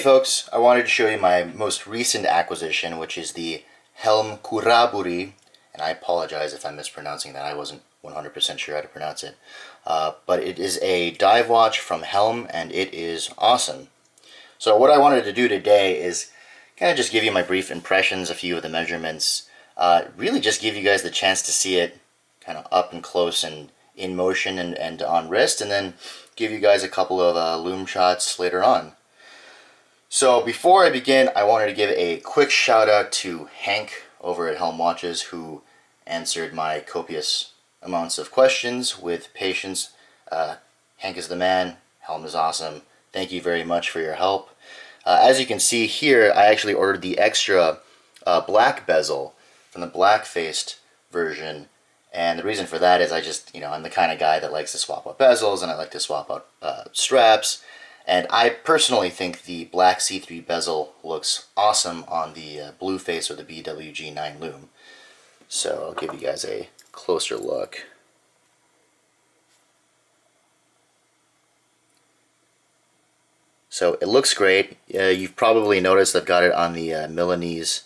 folks, I wanted to show you my most recent acquisition, which is the Helm Khuraburi, and I apologize if I'm mispronouncing that. I wasn't 100% sure how to pronounce it. But it is a dive watch from Helm, and it is awesome. So what I wanted to do today is kind of just give you my brief impressions, a few of the measurements, really just give you guys the chance to see it kind of up and close and in motion and on wrist, and then give you guys a couple of loom shots later on. So before I begin, I wanted to give a quick shout out to Hank over at Helm Watches, who answered my copious amounts of questions with patience. Hank is the man. Helm is awesome. Thank you very much for your help. As you can see here, I actually ordered the extra black bezel from the black-faced version, and the reason for that is I'm the kind of guy that likes to swap out bezels, and I like to swap out straps. And I personally think the black C3 bezel looks awesome on the blue face or the BWG9 loom. So I'll give you guys a closer look. So it looks great. You've probably noticed I've got it on the Milanese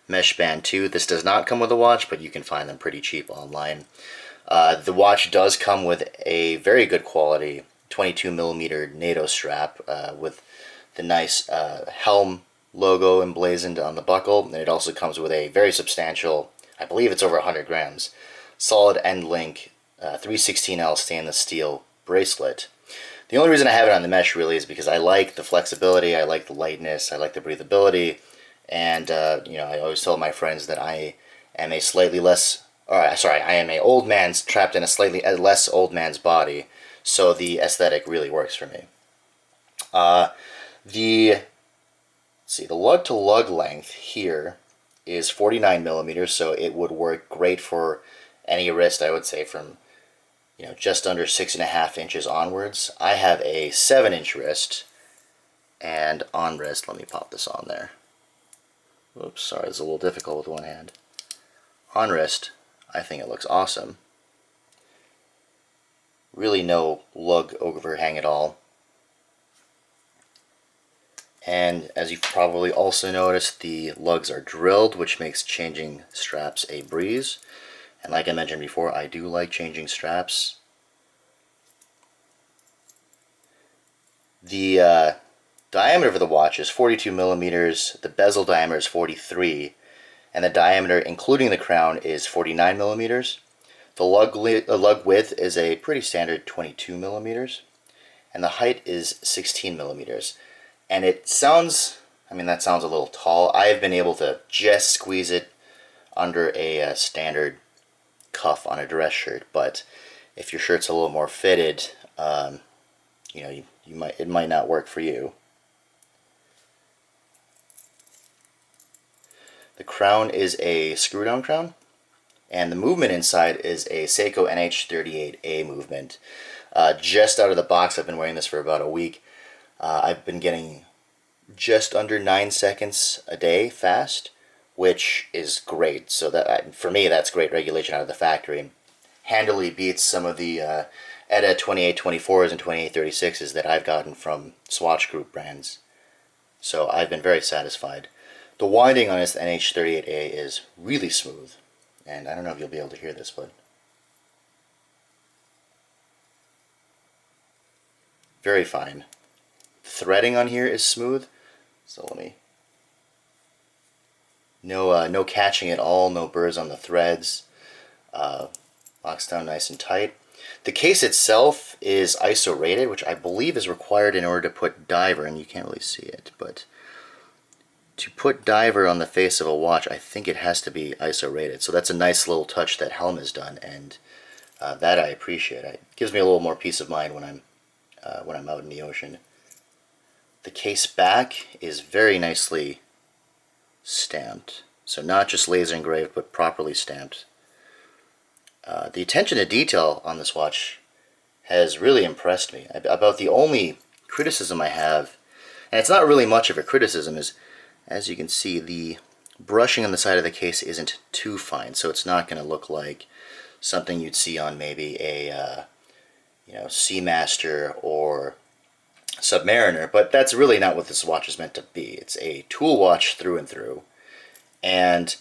mesh band too. This does not come with a watch, but you can find them pretty cheap online. The watch does come with a very good quality 22mm NATO strap with the nice Helm logo emblazoned on the buckle, and it also comes with a very substantial, I believe it's over 100 grams, solid end link 316L stainless steel bracelet. The only reason I have it on the mesh really is because I like the flexibility, I like the lightness, I like the breathability, and I always tell my friends that I am a I am a old man trapped in a slightly less old man's body. So the aesthetic really works for me. The lug to lug length here is 49mm, so it would work great for any wrist, I would say, from just under 6.5 inches onwards. I have a 7-inch wrist, and on wrist, let me pop this on there. Oops, sorry, it's a little difficult with one hand. On wrist, I think it looks awesome. Really no lug overhang at all. And as you've probably also noticed, the lugs are drilled, which makes changing straps a breeze. And like I mentioned before, I do like changing straps. The diameter of the watch is 42mm, the bezel diameter is 43, and the diameter including the crown is 49mm. The lug width is a pretty standard 22mm, and the height is 16mm. And it sounds, that sounds a little tall. I have been able to just squeeze it under a standard cuff on a dress shirt, but if your shirt's a little more fitted, it might not work for you. The crown is a screw-down crown, and the movement inside is a Seiko NH38A movement. Just out of the box, I've been wearing this for about a week. I've been getting just under 9 seconds a day fast, which is great. So that for me, that's great regulation out of the factory. Handily beats some of the ETA 2824s and 2836s that I've gotten from Swatch Group brands. So I've been very satisfied. The winding on this NH38A is really smooth. And I don't know if you'll be able to hear this, but very fine. Threading on here is smooth, so no catching at all, no burrs on the threads. Locks down nice and tight. The case itself is ISO rated, which I believe is required in order to put diver, and you can't really see it, but to put diver on the face of a watch, I think it has to be ISO rated. So that's a nice little touch that Helm has done, and that I appreciate. It gives me a little more peace of mind when I'm out in the ocean. The case back is very nicely stamped, so not just laser engraved, but properly stamped. The attention to detail on this watch has really impressed me. About the only criticism I have, and it's not really much of a criticism, is as you can see, the brushing on the side of the case isn't too fine, so it's not going to look like something you'd see on maybe a Seamaster or Submariner, but that's really not what this watch is meant to be. It's a tool watch through and through, and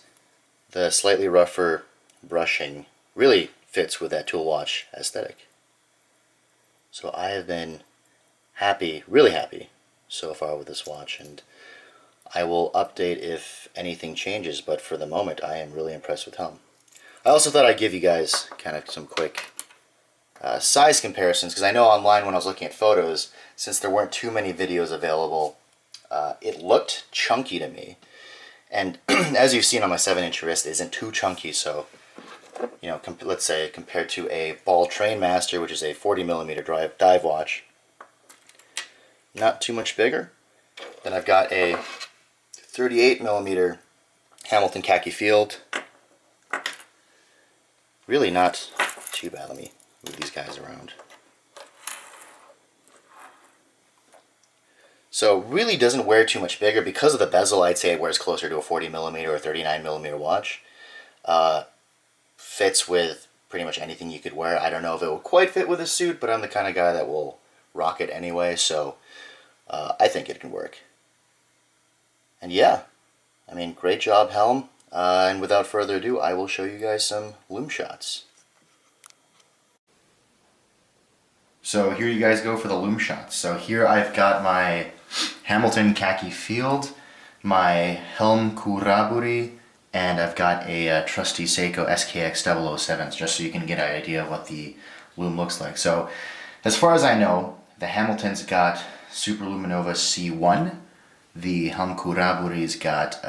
the slightly rougher brushing really fits with that tool watch aesthetic. So I have been happy, really happy so far with this watch, and I will update if anything changes, but for the moment I am really impressed with Helm. I also thought I'd give you guys kind of some quick size comparisons, because I know online when I was looking at photos, since there weren't too many videos available, it looked chunky to me. And as you've seen on my 7-inch wrist, it isn't too chunky, so, you know, let's say compared to a Ball Trainmaster, which is a 40mm dive watch, not too much bigger. Then I've got a 38mm Hamilton Khaki Field. Really not too bad. Let me move these guys around. So really doesn't wear too much bigger. Because of the bezel, I'd say it wears closer to a 40mm or 39mm watch. Fits with pretty much anything you could wear. I don't know if it will quite fit with a suit, but I'm the kind of guy that will rock it anyway, so I think it can work. And yeah, I mean, great job, Helm. And without further ado, I will show you guys some loom shots. So here you guys go for the loom shots. So here I've got my Hamilton Khaki Field, my Helm Khuraburi, and I've got a trusty Seiko SKX 007, just so you can get an idea of what the loom looks like. So as far as I know, the Hamilton's got Super Luminova C1, the Helm Khuraburi's got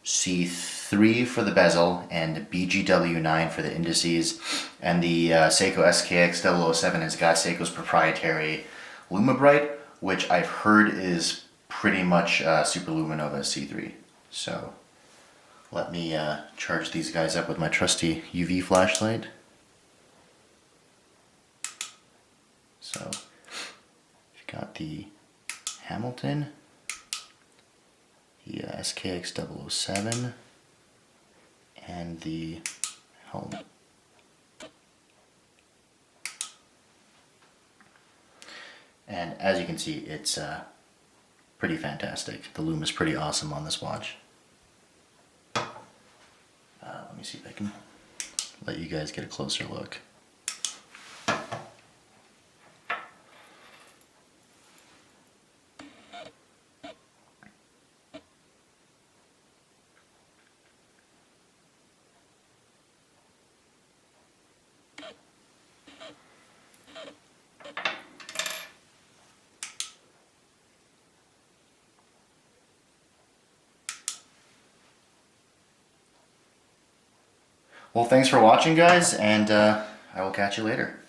C3 for the bezel and BGW9 for the indices, and the Seiko SKX 007 has got Seiko's proprietary Lumibrite, which I've heard is pretty much Super Luminova C3. So let me charge these guys up with my trusty UV flashlight. So we've got the Hamilton, the SKX 007, and the Helm. And as you can see, it's pretty fantastic. The loom is pretty awesome on this watch. Let me see if I can let you guys get a closer look. Well, thanks for watching, guys, and I will catch you later.